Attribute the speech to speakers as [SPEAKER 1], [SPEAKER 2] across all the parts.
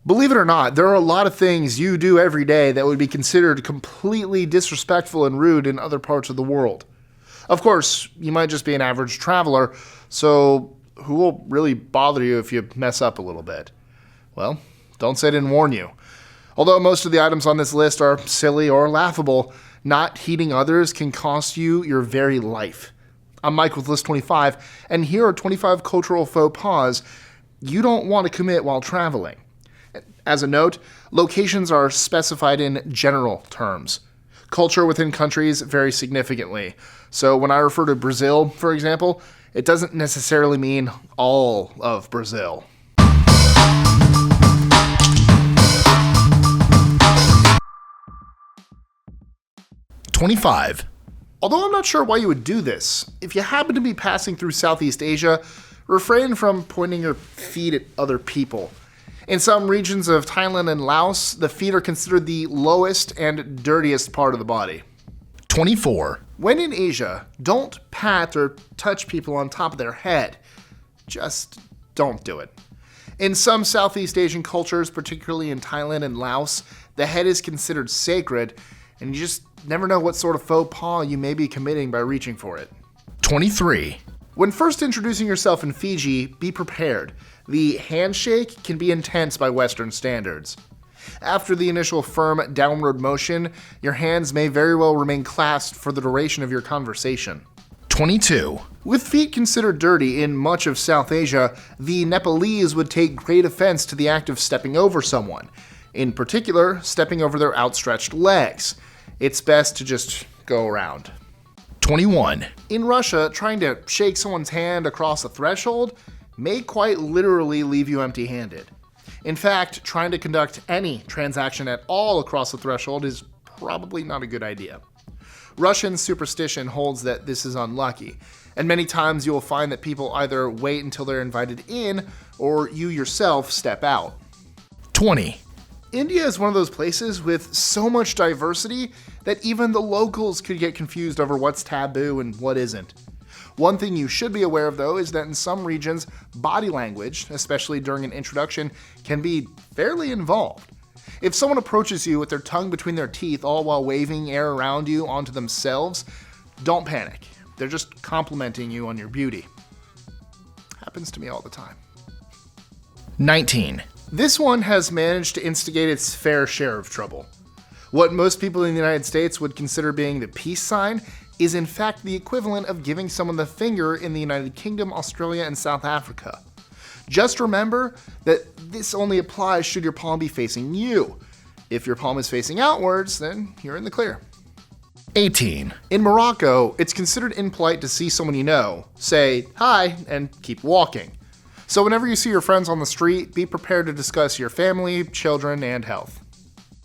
[SPEAKER 1] Believe it or not, there are a lot of things you do every day that would be considered completely disrespectful and rude in other parts of the world. Of course, you might just be an average traveler, so who will really bother you if you mess up a little bit? Well, don't say I didn't warn you. Although most of the items on this list are silly or laughable, not heeding others can cost you your very life. I'm Mike with List 25, and here are 25 cultural faux pas you don't want to commit while traveling. As a note, locations are specified in general terms. Culture within countries vary significantly. So when I refer to Brazil, for example, it doesn't necessarily mean all of Brazil. (25) Although I'm not sure why you would do this, if you happen to be passing through Southeast Asia, refrain from pointing your feet at other people. In some regions of Thailand and Laos, the feet are considered the lowest and dirtiest part of the body. 24. When in Asia, don't pat or touch people on top of their head. Just don't do it. In some Southeast Asian cultures, particularly in Thailand and Laos, the head is considered sacred, and you just never know what sort of faux pas you may be committing by reaching for it. 23. When first introducing yourself in Fiji, be prepared. The handshake can be intense by Western standards. After the initial firm downward motion, your hands may very well remain clasped for the duration of your conversation. 22. With feet considered dirty in much of South Asia, the Nepalese would take great offense to the act of stepping over someone. In particular, stepping over their outstretched legs. It's best to just go around. 21. In Russia, trying to shake someone's hand across a threshold may quite literally leave you empty-handed. In fact, trying to conduct any transaction at all across the threshold is probably not a good idea. Russian superstition holds that this is unlucky, and many times you will find that people either wait until they're invited in, or you yourself step out. 20. India is one of those places with so much diversity that even the locals could get confused over what's taboo and what isn't. One thing you should be aware of, though, is that in some regions, body language, especially during an introduction, can be fairly involved. If someone approaches you with their tongue between their teeth, all while waving air around you onto themselves, don't panic. They're just complimenting you on your beauty. Happens to me all the time. 19. This one has managed to instigate its fair share of trouble. What most people in the United States would consider being the peace sign is in fact the equivalent of giving someone the finger in the United Kingdom, Australia, and South Africa. Just remember that this only applies should your palm be facing you. If your palm is facing outwards, then you're in the clear. 18. In Morocco, it's considered impolite to see someone you know, say hi, and keep walking. So whenever you see your friends on the street, be prepared to discuss your family, children, and health.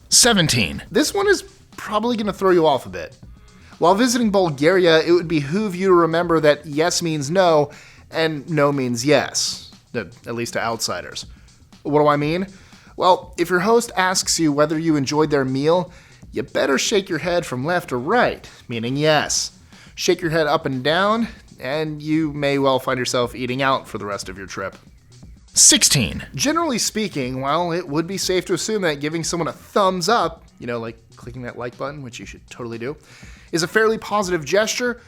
[SPEAKER 1] 17. This one is probably going to throw you off a bit. While visiting Bulgaria, it would behoove you to remember that yes means no, and no means yes, at least to outsiders. What do I mean? Well, if your host asks you whether you enjoyed their meal, you better shake your head from left to right, meaning yes. Shake your head up and down, and you may well find yourself eating out for the rest of your trip. 16. Generally speaking, while it would be safe to assume that giving someone a thumbs up, like clicking that like button, which you should totally do, is a fairly positive gesture,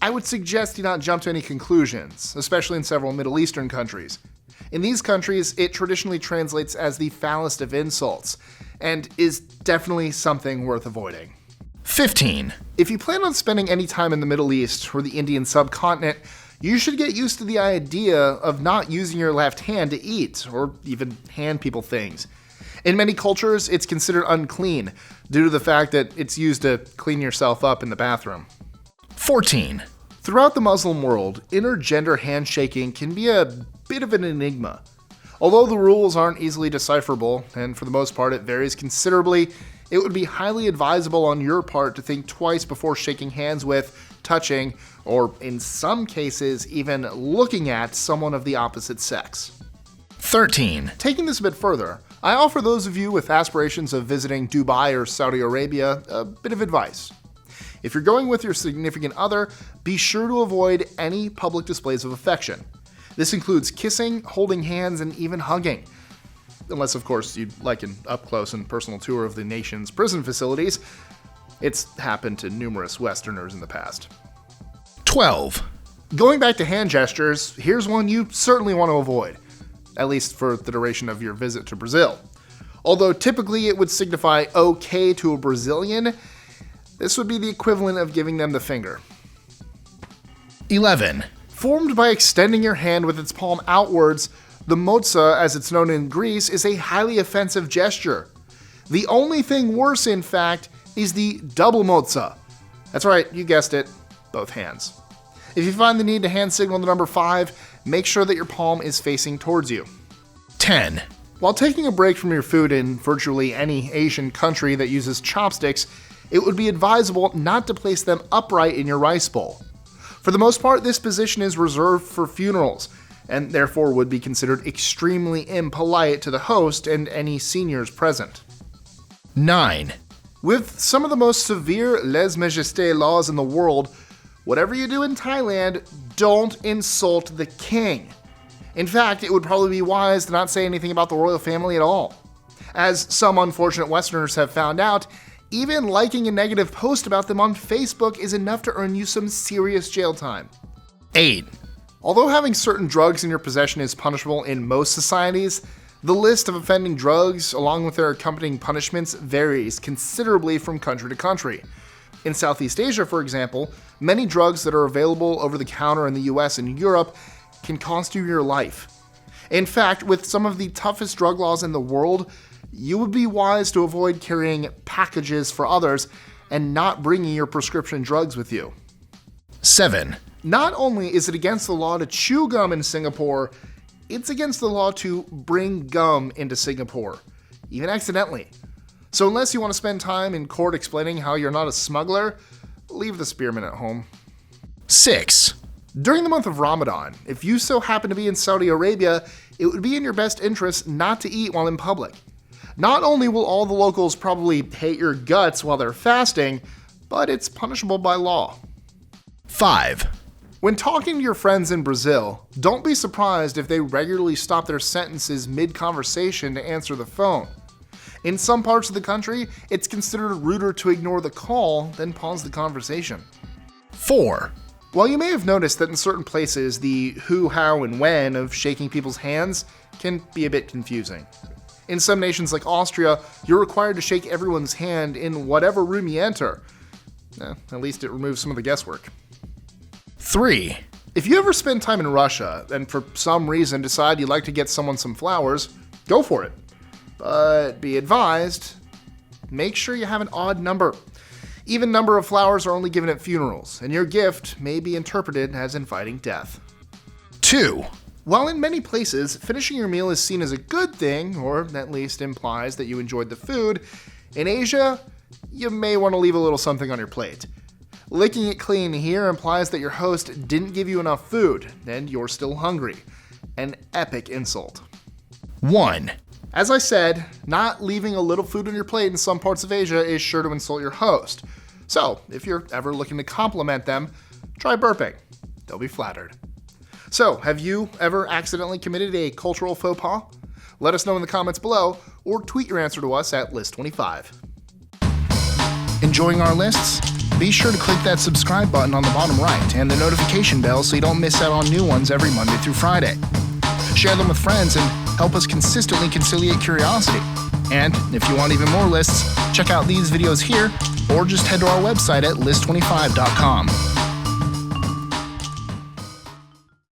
[SPEAKER 1] I would suggest you not jump to any conclusions, especially in several Middle Eastern countries. In these countries, it traditionally translates as the foulest of insults, and is definitely something worth avoiding. 15. If you plan on spending any time in the Middle East or the Indian subcontinent, you should get used to the idea of not using your left hand to eat, or even hand people things. In many cultures, it's considered unclean, due to the fact that it's used to clean yourself up in the bathroom. 14. Throughout the Muslim world, intergender handshaking can be a bit of an enigma. Although the rules aren't easily decipherable, and for the most part it varies considerably, it would be highly advisable on your part to think twice before shaking hands with, touching, or in some cases, even looking at someone of the opposite sex. 13. Taking this a bit further, I offer those of you with aspirations of visiting Dubai or Saudi Arabia a bit of advice. If you're going with your significant other, be sure to avoid any public displays of affection. This includes kissing, holding hands, and even hugging. unless, of course, you'd like an up-close and personal tour of the nation's prison facilities. It's happened to numerous Westerners in the past.
[SPEAKER 2] 12.
[SPEAKER 1] Going back to hand gestures, here's one you certainly want to avoid, at least for the duration of your visit to Brazil. Although typically it would signify okay to a Brazilian, this would be the equivalent of giving them the finger.
[SPEAKER 2] 11.
[SPEAKER 1] Formed by extending your hand with its palm outwards, the motza, as it's known in Greece, is a highly offensive gesture. The only thing worse, in fact, is the double motza. That's right, you guessed it, both hands. If you find the need to hand signal the number 5, make sure that your palm is facing towards you.
[SPEAKER 2] 10.
[SPEAKER 1] While taking a break from your food in virtually any Asian country that uses chopsticks, it would be advisable not to place them upright in your rice bowl. For the most part, this position is reserved for funerals, and therefore would be considered extremely impolite to the host and any seniors present.
[SPEAKER 2] 9.
[SPEAKER 1] With some of the most severe lèse-majesté laws in the world, whatever you do in Thailand, don't insult the king. In fact, it would probably be wise to not say anything about the royal family at all. As some unfortunate Westerners have found out, even liking a negative post about them on Facebook is enough to earn you some serious jail time.
[SPEAKER 2] 8.
[SPEAKER 1] Although having certain drugs in your possession is punishable in most societies, the list of offending drugs, along with their accompanying punishments, varies considerably from country to country. In Southeast Asia, for example, many drugs that are available over the counter in the US and Europe can cost you your life. In fact, with some of the toughest drug laws in the world, you would be wise to avoid carrying packages for others and not bringing your prescription drugs with you.
[SPEAKER 2] 7.
[SPEAKER 1] Not only is it against the law to chew gum in Singapore, it's against the law to bring gum into Singapore, even accidentally. So unless you want to spend time in court explaining how you're not a smuggler, leave the spearmint at home.
[SPEAKER 2] 6.
[SPEAKER 1] During the month of Ramadan, if you so happen to be in Saudi Arabia, it would be in your best interest not to eat while in public. Not only will all the locals probably hate your guts while they're fasting, but it's punishable by law.
[SPEAKER 2] 5.
[SPEAKER 1] When talking to your friends in Brazil, don't be surprised if they regularly stop their sentences mid-conversation to answer the phone. In some parts of the country, it's considered ruder to ignore the call than pause the conversation.
[SPEAKER 2] 4.
[SPEAKER 1] While you may have noticed that in certain places, the who, how, and when of shaking people's hands can be a bit confusing. In some nations like Austria, you're required to shake everyone's hand in whatever room you enter. At least it removes some of the guesswork.
[SPEAKER 2] 3.
[SPEAKER 1] If you ever spend time in Russia and for some reason decide you'd like to get someone some flowers, go for it. But be advised, make sure you have an odd number. Even number of flowers are only given at funerals, and your gift may be interpreted as inviting death.
[SPEAKER 2] 2.
[SPEAKER 1] While in many places, finishing your meal is seen as a good thing, or at least implies that you enjoyed the food, in Asia, you may want to leave a little something on your plate. Licking it clean here implies that your host didn't give you enough food, and you're still hungry. An epic insult.
[SPEAKER 2] 1.
[SPEAKER 1] As I said, not leaving a little food on your plate in some parts of Asia is sure to insult your host. So, if you're ever looking to compliment them, try burping. They'll be flattered. So, have you ever accidentally committed a cultural faux pas? Let us know in the comments below, or tweet your answer to us at List25.
[SPEAKER 2] Enjoying our lists? Be sure to click that subscribe button on the bottom right and the notification bell so you don't miss out on new ones every Monday through Friday. Share them with friends and help us consistently conciliate curiosity. And if you want even more lists, check out these videos here or just head to our website at list25.com.